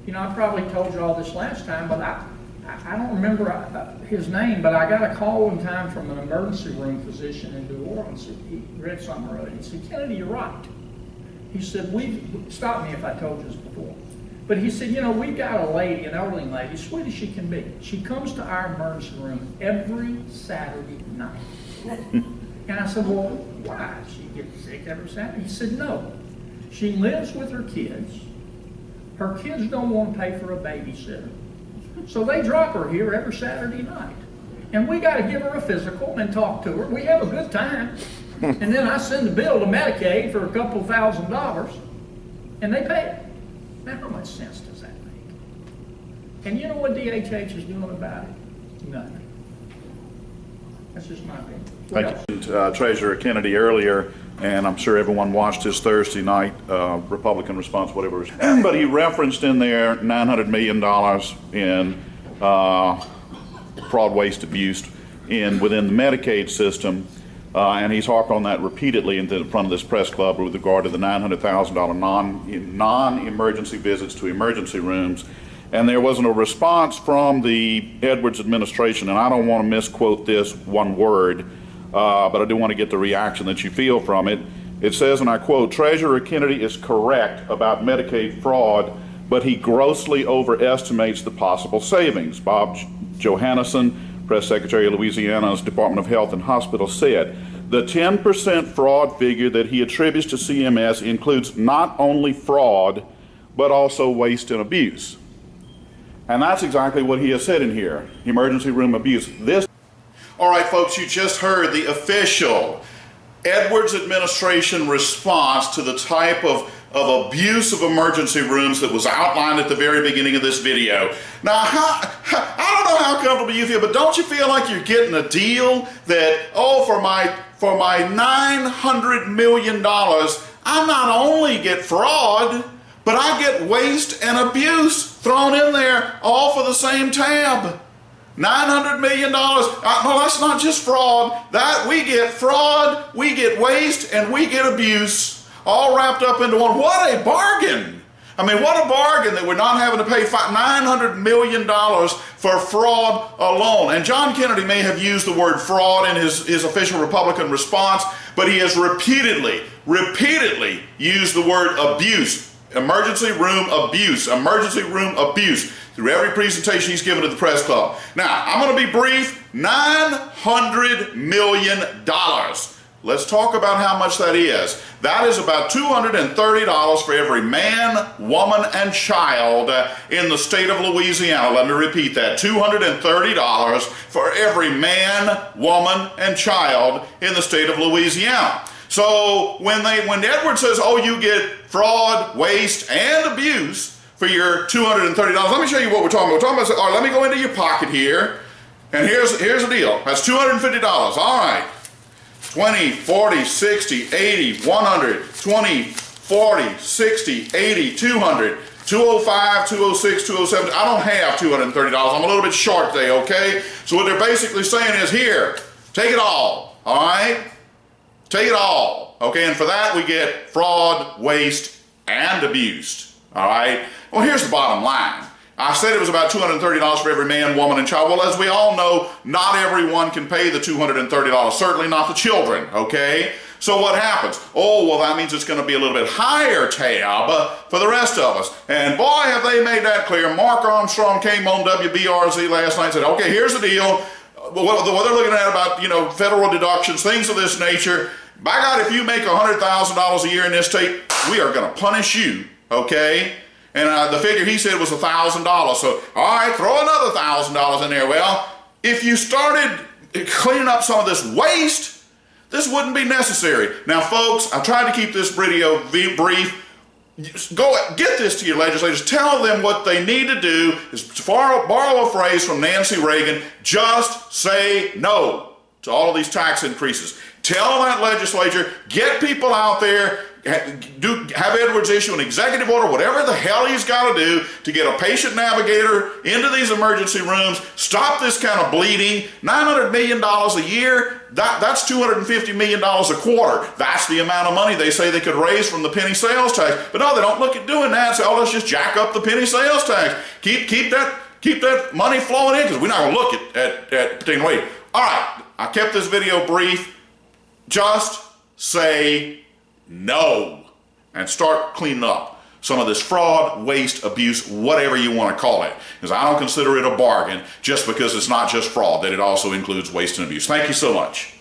You know, I probably told you all this last time, but I don't remember his name, but I got a call one time from an emergency room physician in New Orleans. He read something earlier. He said, Kennedy, you're right. He said, stop me if I told you this before. But he said, you know, we've got a lady, an elderly lady, sweet as she can be. She comes to our emergency room every Saturday night. And I said, well, why? She gets sick every Saturday? He said, no. She lives with her kids. Her kids don't want to pay for a babysitter. So they drop her here every Saturday night. And we got to give her a physical and talk to her. We have a good time. And then I send the bill to Medicaid for a couple $1,000, and they pay it. Now, how much sense does that make? And you know what DHH is doing about it? Nothing. That's just my opinion. Thank you, Treasurer Kennedy, earlier, and I'm sure everyone watched his Thursday night Republican response, whatever it was. But he referenced in there $900 million in fraud, waste, abuse within the Medicaid system. And he's harped on that repeatedly in front of this press club with regard to the $900,000 non-emergency visits to emergency rooms. And there wasn't a response from the Edwards administration, and I don't want to misquote this one word, but I do want to get the reaction that you feel from it. It says, and I quote, Treasurer Kennedy is correct about Medicaid fraud, but he grossly overestimates the possible savings. Bob Johannesson, Press Secretary of Louisiana's Department of Health and Hospitals, said the 10% fraud figure that he attributes to CMS includes not only fraud, but also waste and abuse. And that's exactly what he has said in here, emergency room abuse. All right, folks, you just heard the official Edwards administration response to the type of abuse of emergency rooms that was outlined at the very beginning of this video. Now, I don't know how comfortable you feel, but don't you feel like you're getting a deal that, oh, for my $900 million, I not only get fraud, but I get waste and abuse thrown in there, all for the same tab. $900 million. No, that's not just fraud. We get fraud, we get waste, and we get abuse, all wrapped up into one. What a bargain! I mean, what a bargain that we're not having to pay $900 million for fraud alone. And John Kennedy may have used the word fraud in his official Republican response, but he has repeatedly used the word abuse. Emergency room abuse, emergency room abuse, through every presentation he's given at the press club. Now, I'm going to be brief. $900 million. Let's talk about how much that is. That is about $230 for every man, woman, and child in the state of Louisiana. Let me repeat that. $230 for every man, woman, and child in the state of Louisiana. So when Edwards says, oh, you get fraud, waste, and abuse for your $230, let me show you what we're talking about. We're talking about, all right, let me go into your pocket here, and here's the deal. That's $250. All right. 20, 40, 60, 80, 100, 20, 40, 60, 80, 200, 205, 206, 207. I don't have $230. I'm a little bit short today, okay? So what they're basically saying is, here, take it all right? Take it all, okay? And for that, we get fraud, waste, and abuse, all right? Well, here's the bottom line. I said it was about $230 for every man, woman, and child. Well, as we all know, not everyone can pay the $230, certainly not the children, okay? So what happens? Oh, well, that means it's going to be a little bit higher tab for the rest of us. And boy, have they made that clear. Mark Armstrong came on WBRZ last night and said, okay, here's the deal. What they're looking at about, you know, federal deductions, things of this nature. By God, if you make $100,000 a year in this state, we are going to punish you, okay? And the figure he said was $1,000. So, all right, throw another $1,000 in there. Well, if you started cleaning up some of this waste, this wouldn't be necessary. Now, folks, I tried to keep this video brief. Go get this to your legislators. Tell them what they need to do is to borrow a phrase from Nancy Reagan, just say no to all of these tax increases. Tell that legislature, get people out there, have Edwards issue an executive order, whatever the hell he's got to do to get a patient navigator into these emergency rooms, stop this kind of bleeding. $900 million a year, that's $250 million a quarter. That's the amount of money they say they could raise from the penny sales tax. But no, they don't look at doing that. So let's just jack up the penny sales tax. Keep that money flowing in, because we're not going to look at particular way. All right, I kept this video brief. Just say no and start cleaning up some of this fraud, waste, abuse, whatever you want to call it. Because I don't consider it a bargain just because it's not just fraud, that it also includes waste and abuse. Thank you so much.